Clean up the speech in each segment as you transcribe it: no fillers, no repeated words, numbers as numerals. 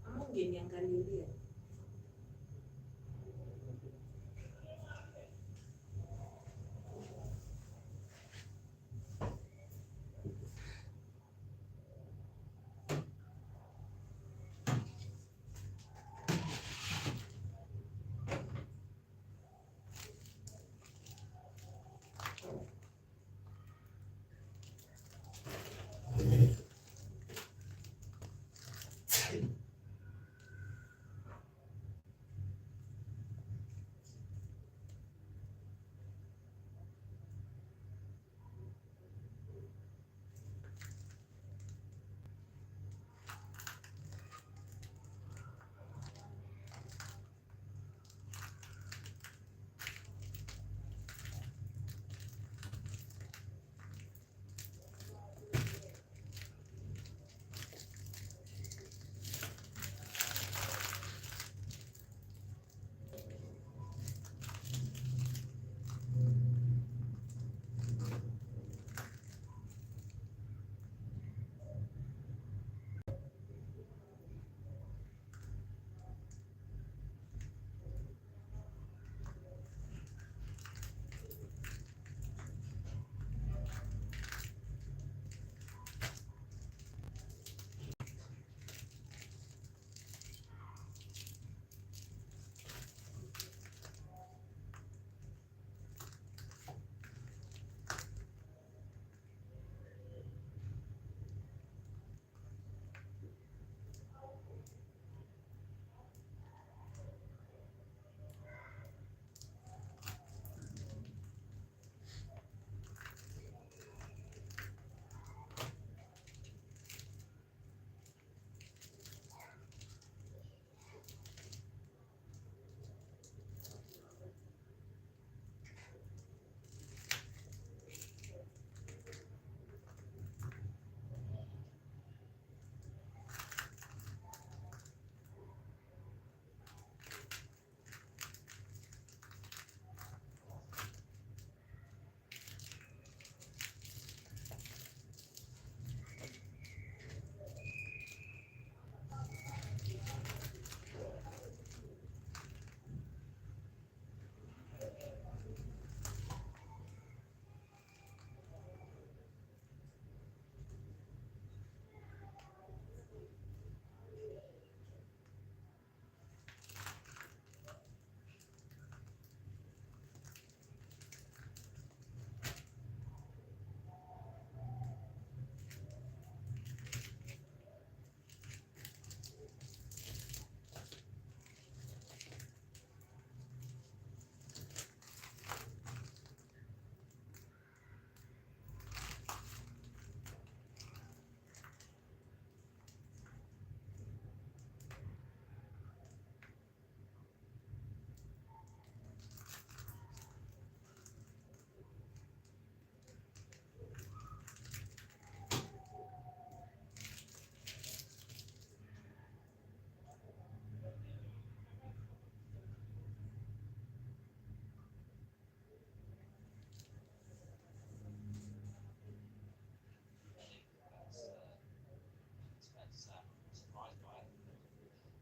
Ama ungeniangalilia.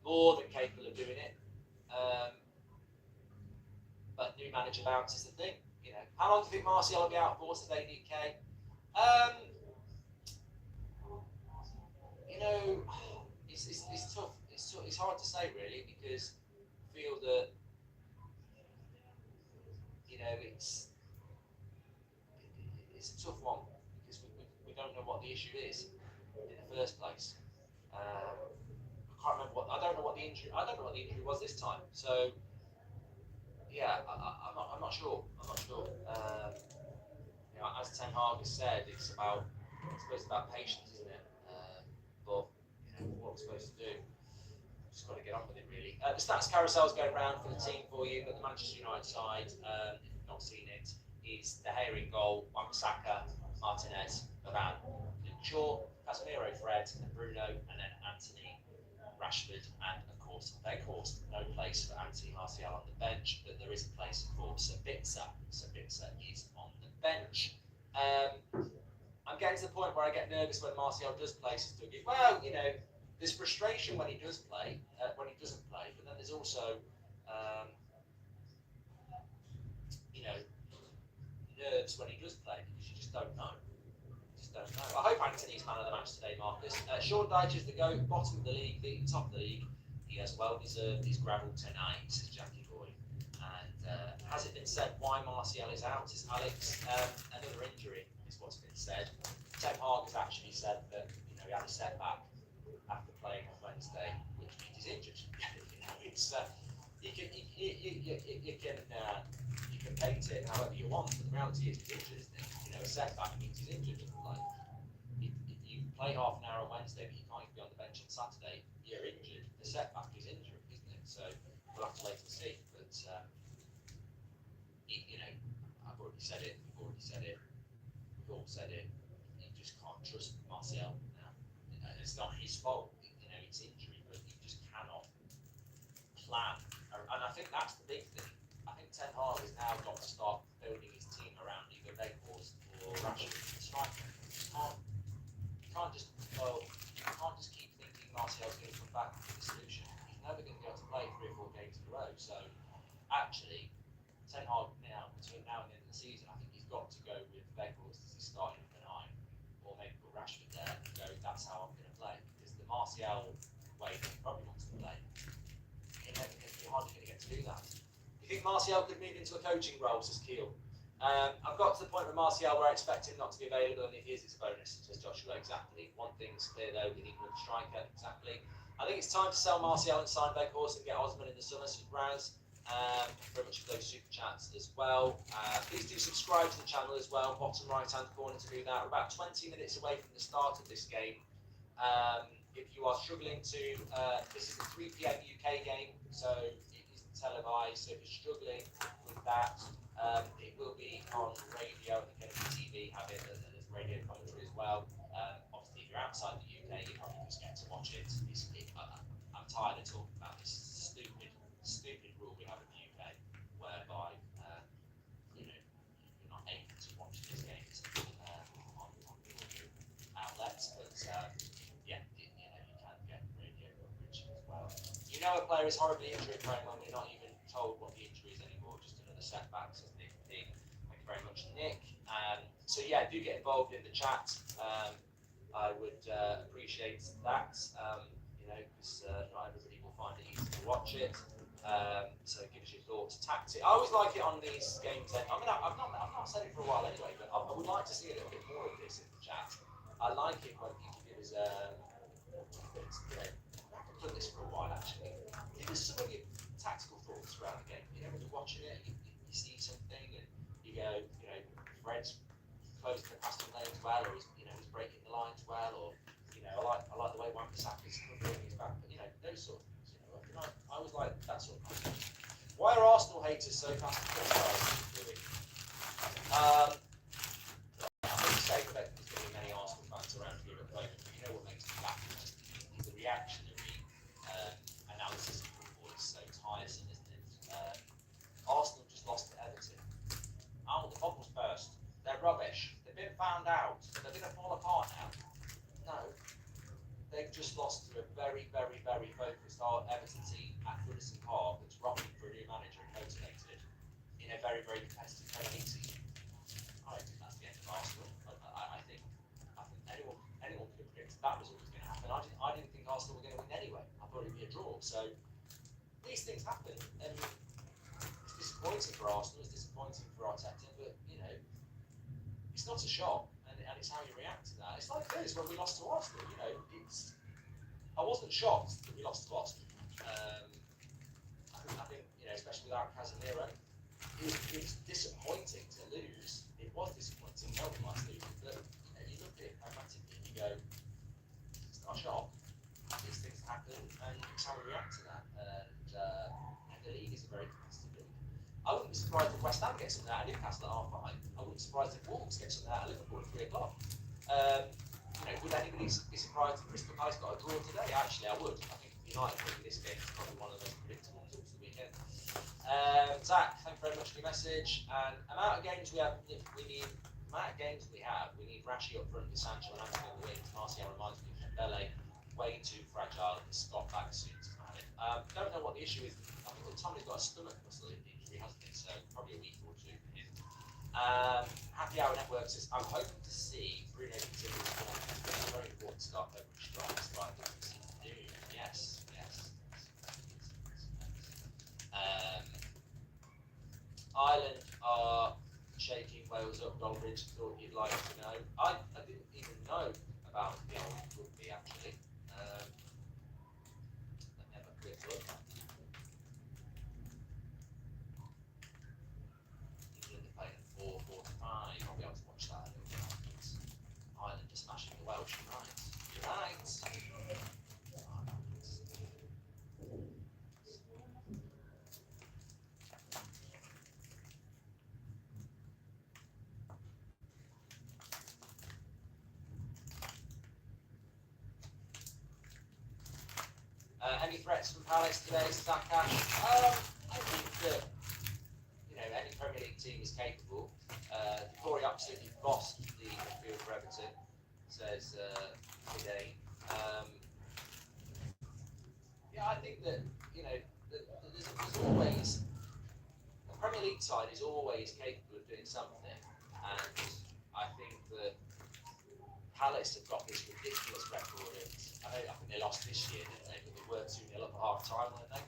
More than capable of doing it. But new manager bounce is the thing. You know, how long do you think Martial will be out for today, DK? You know, it's tough. It's hard to say really because I feel that you know it's a tough one because we don't know what the issue is in the first place. I can't remember I don't know what the injury. I don't know what the injury was this time. So yeah, I'm not sure. I'm not sure. You know, as Ten Hag has said, it's about, I suppose, it's about patience, isn't it? But you know, what we're supposed to do, just got to get on with it, really. The stats carousel's going round for the team for you, but the Manchester United side, if you've not seen it, is De Gea in goal, Wan-Bissaka, Martinez, Varane, Shaw, Casemiro, Fred, and Bruno, and then Anthony, Rashford, and of course, no place for Anthony Martial on the bench, but there is a place for Sabitzer. Sabitzer is on the bench. I'm getting to the point where I get nervous when Martial does play. Well, you know, there's frustration when he does play, when he doesn't play, but then there's also, you know, nerves when he does play because you just don't know. I hope Anthony's man of the match today, Marcus. Sean Dyche is the GOAT, bottom of the league, the top of the league. He has well deserved his gravel tonight, says Jackie Boy. And has it been said why Martial is out? Is Alex another injury? Is what's been said. Ten Hag has actually said that he had a setback after playing on Wednesday, which means he's injured. It's you can paint it however you want, but the reality is he's injured, isn't it? A setback means he's injured. Like you play half an hour on Wednesday, but you can't even be on the bench on Saturday. You're injured. The setback is injury, isn't it? So we'll have to wait and see. But I've already said it. You've already said it. We've all said it. You just can't trust Martial now. It's not his fault. It's injury, but you just cannot plan. And I think that's the big thing. I think Ten Hag has now got to start building his team around either Weghorst or Rashford. You can't just keep thinking Martial's going to come back with a solution. He's never going to be able to play 3 or 4 games in a row. So actually, Ten Hag now, between now and the end of the season, I think he's got to go with Weghorst as his starting number 9, or maybe put Rashford there and go, that's how I'm going to play. Because the Martial way that he probably wants to play, you're hardly going to get to do that. You think Martial could move into a coaching role, says Keel? I've got to the point with Martial where I expect him not to be available, and if he is, it's a bonus, says Joshua. Exactly. One thing's clear though, we need another striker. Exactly. I think it's time to sell Martial and sign Weghorst and get Osman in the summer, says Raz. Very much for those super chats as well. Please do subscribe to the channel as well. Bottom right hand corner to do that. We're about 20 minutes away from the start of this game. If you are struggling to, this is a 3 p.m. UK game, so it isn't televised. So if you're struggling with that, it will be on radio. I think TV have it as radio commentary as well. Obviously, if you're outside the UK, you probably just get to watch it. I'm tired of talking about this stupid rule we have in the UK, whereby you're not able to watch these games on the audio outlets, but you can get radio coverage as well. A player is horribly injured when we're not even told what the injury is anymore. Just another setback, says Nick. Thank you very much, Nick. So yeah, do get involved in the chat. I would appreciate that. Because not everybody will find it easy to watch it. So give us your thoughts. Tactic. I always like it on these games. I mean, I've not said it for a while anyway, but I would like to see a little bit more of this in the chat. I like it when people give us I've done this for a while actually. Give us some of your tactical thoughts throughout the game. When you're watching it, you see something and you go, Fred's closing the passing lanes well, or he's breaking the lines well, or I like the way Wan-Bissaka's covering his back, but those sort of things. I always like that sort of content. Why are Arsenal haters so fast to criticise? I wouldn't say that there's going to be many Arsenal fans around here at the moment, but what makes me laugh is the reactionary analysis of football is so tiresome, isn't it? Arsenal just lost to Everton. The bubbles burst. They're rubbish. They've been found out. They're going to fall apart now. No. They've just lost to a very, very, very focused Everton team at Goodison Park that's rocking for a new manager and motivated in a very, very competitive Premier League season. I don't think that's the end of Arsenal. I think anyone could have predicted that was always going to happen. I didn't think Arsenal were going to win anyway. I thought it would be a draw. So these things happen, and it's disappointing for Arsenal. It's disappointing for Arteta, but it's not a shock, and it's how you react to that. It's like this when we lost to Arsenal. I wasn't shocked that we lost to Arsenal. I think especially without Casemiro, it was disappointing to lose. It was disappointing. No one likes losing, but you look at it pragmatically and you go, it's not a shock. These things happen, and it's how we react to that. And the league is a very competitive league. I wouldn't be surprised if West Ham gets something out of Newcastle at 5:30. I wouldn't be surprised if Wolves get something out of Liverpool at 3 o'clock. Would anybody be surprised if Crystal Palace got a draw today? Actually, I would. I think United winning this game is probably one of the most predictable results of the weekend. Zach, thank you very much for your message. And amount of games we have, we need Rashi up front with Sancho and Anthony on the wings. Martial reminds me of Dembele, way too fragile, and Scott back soon to have it. Don't know what the issue is. I think Tommy's got a stomach muscle injury, hasn't he? So probably a week or two for him. Happy Hour Network says, I'm hoping to see Bruno continue his form. It's a very important start over strikes, right? Yes. Ireland are shaking Wales up. Goldridge thought you'd like to know. I didn't even know about the old rugby actually. Let me have a quick look. England are playing 4-4-5. I'll be able to watch that a little bit afterwards. Ireland are smashing the Welsh. You're right. Any threats from Palace today, Sakash? I think that any Premier League team is capable. Corey absolutely bossed the midfield for Everton, says today. I think that there's always the Premier League side is always capable of doing something, and I think that Palace have got this ridiculous record. I think they lost this year, didn't they? But they were 2-0 up at half time, weren't they?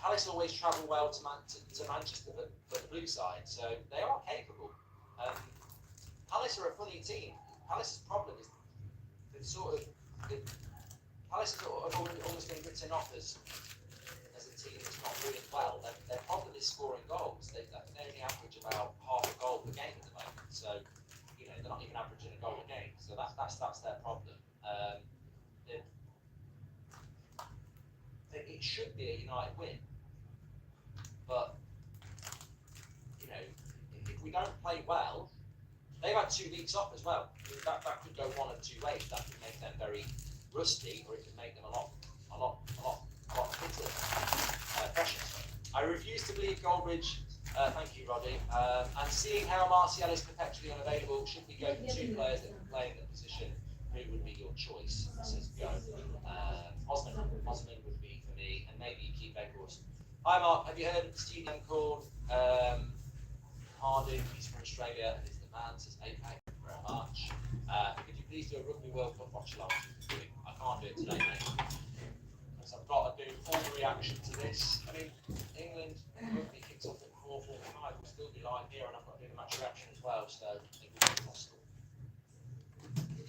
Palace always travel well to Manchester, but the blue side, so they are capable. Palace are a funny team. Palace's problem is Palace has almost been written off as a team that's not doing well. Their problem is scoring goals. They only average about half a goal per game at the moment, so they're not even averaging a goal a game. So that's their problem. It should be a United win, but if we don't play well, they've had 2 weeks off as well. That could go one of 2 ways. That could make them very rusty, or it could make them a lot fitter. Precious. I refuse to believe Goldridge. Thank you, Roddy. And seeing how Martial is perpetually unavailable, should we go for 2 players that can play in the position? Who would be your choice? Says go. Osman would be for me, and maybe you keep Weghorst. Hi Mark, have you heard of the stadium called Harding? He's from Australia and is the man, says APAC. Thank you very much. Could you please do a Rugby World Cup watch along? I can't do it today, mate. Because I've got to do all the reaction to this. I mean, England rugby kicks off at 4:45. We'll still be live here, and I've got to do the match reaction as well, so it will be possible.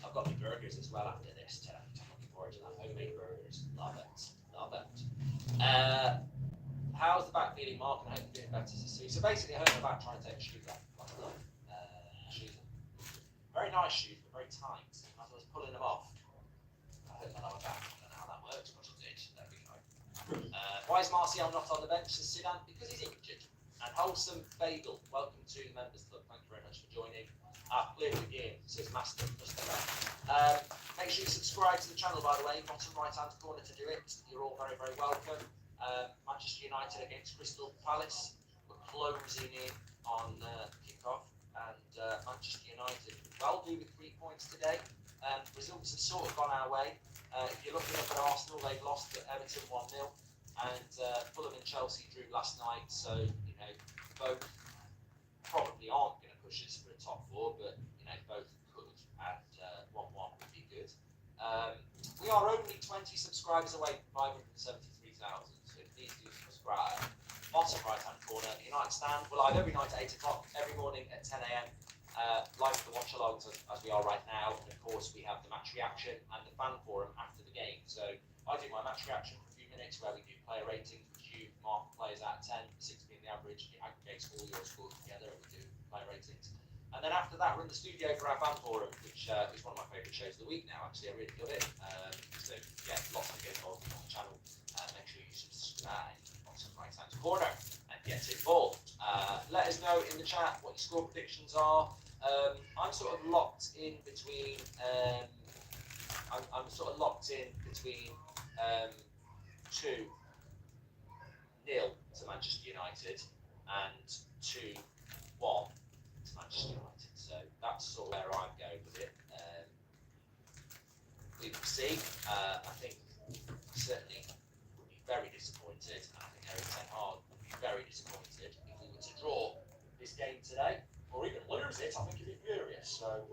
I've got my burgers as well after this tonight. I'm looking forward to that. Homemade burgers. Love it. How's the back feeling, Mark? And I hope you're doing better to see. So basically, I hurt my back trying to take the shoes off. Shoes. Very nice shoes, but very tight. As I was pulling them off, I hurt my lower back. I don't know how that works, but it did. There we go. Why is Martial not on the bench? Says Sidan? Because he's injured. And Wholesome Bagel, welcome to the Members Club. Thank you very much for joining. Clear the game, says Master. Make sure you subscribe to the channel, by the way. Bottom right hand corner to do it. You're all very, very welcome. Manchester United against Crystal Palace. We're closing in on kick-off. And Manchester United well do with 3 points today. Results have sort of gone our way. If you're looking up at Arsenal, they've lost at Everton 1-0. And Fulham and Chelsea drew last night. So, both probably aren't going to push us for a top 4, but both could, and 1-1 would be good. We are only 20 subscribers away from 573,000, so please do subscribe. Bottom right hand corner, United Stand. We're live every night at 8 o'clock, every morning at 10 a.m. Live for the watch alongs as we are right now, and of course we have the match reaction and the fan forum after the game. So I do my match reaction for a few minutes where we do player ratings, which you mark players out of 10, 6 being the average. It aggregates all your scores together and we do player ratings. And then after that, we're in the studio for our fan forum, which is one of my favourite shows of the week now, actually. I really love it. So, yeah, lots to get involved on the channel. Make sure you subscribe on the right-hand corner and get involved. Let us know in the chat what your score predictions are. I'm sort of locked in between. I'm sort of locked in between 2-0 to Manchester United and 2-1 to Manchester United. So that's sort of where I'm going with it. We will see. I think certainly would be very disappointed, and I think Eric Ten Hag would be very disappointed if we were to draw this game today, or even lose it. I think he'd be furious. So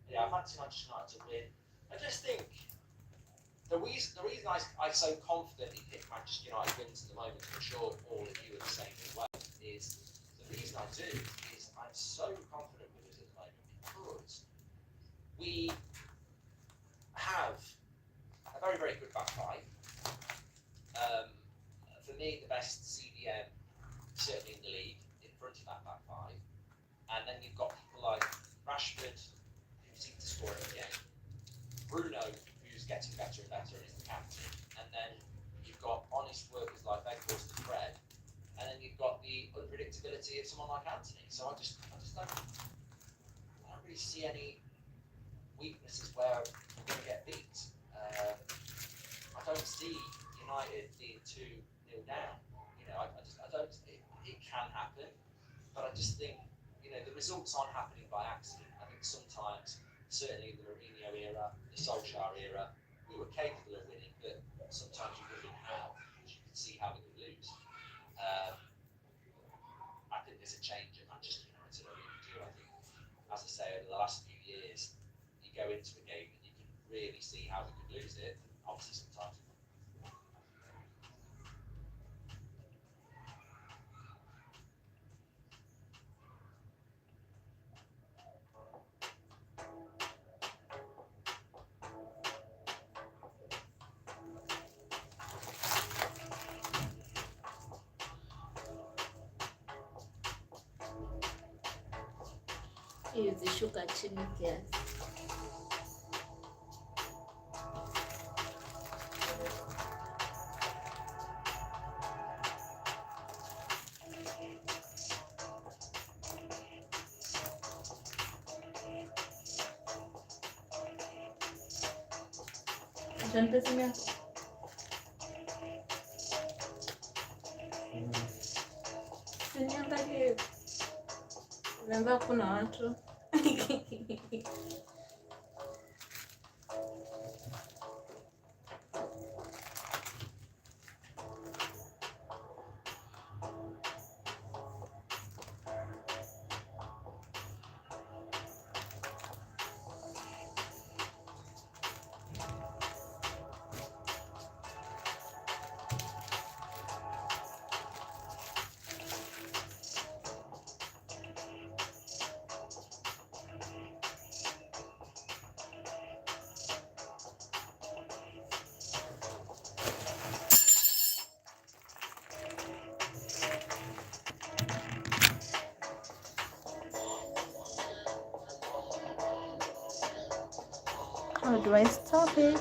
yeah, I fancy Manchester United to win. I just think the reason I so confidently pick Manchester United wins at the moment, and I'm sure all of you are the same as well, is the reason I do is I'm so confident with us at the moment because we have a very, very good back five. For me, the best CDM, certainly in the league, in front of that back five. And then you've got people like Rashford, who seem to score every game. Bruno, who's getting better and better and is the captain. And then you've got honest workers like Weghorst and Fred. And then you've got the unpredictability of someone like Anthony. So I just don't really see any weaknesses where we're going to get beat. I don't see United being 2-0 down. You know, I don't. It can happen, but I just think the results aren't happening by accident. I think sometimes, certainly in the Mourinho era, the Solskjaer era, we were capable of winning, but sometimes you wouldn't how. You could see how we could lose. I think there's a change at Manchester United. I really do. I think, as I say, over the last few years, you go into a game and you can really see how we could lose it. Obviously, sometimes. Hiyo zishuka chini kiasi. Asante sana. Siniangalie. Namba kuna watu. How do I stop it?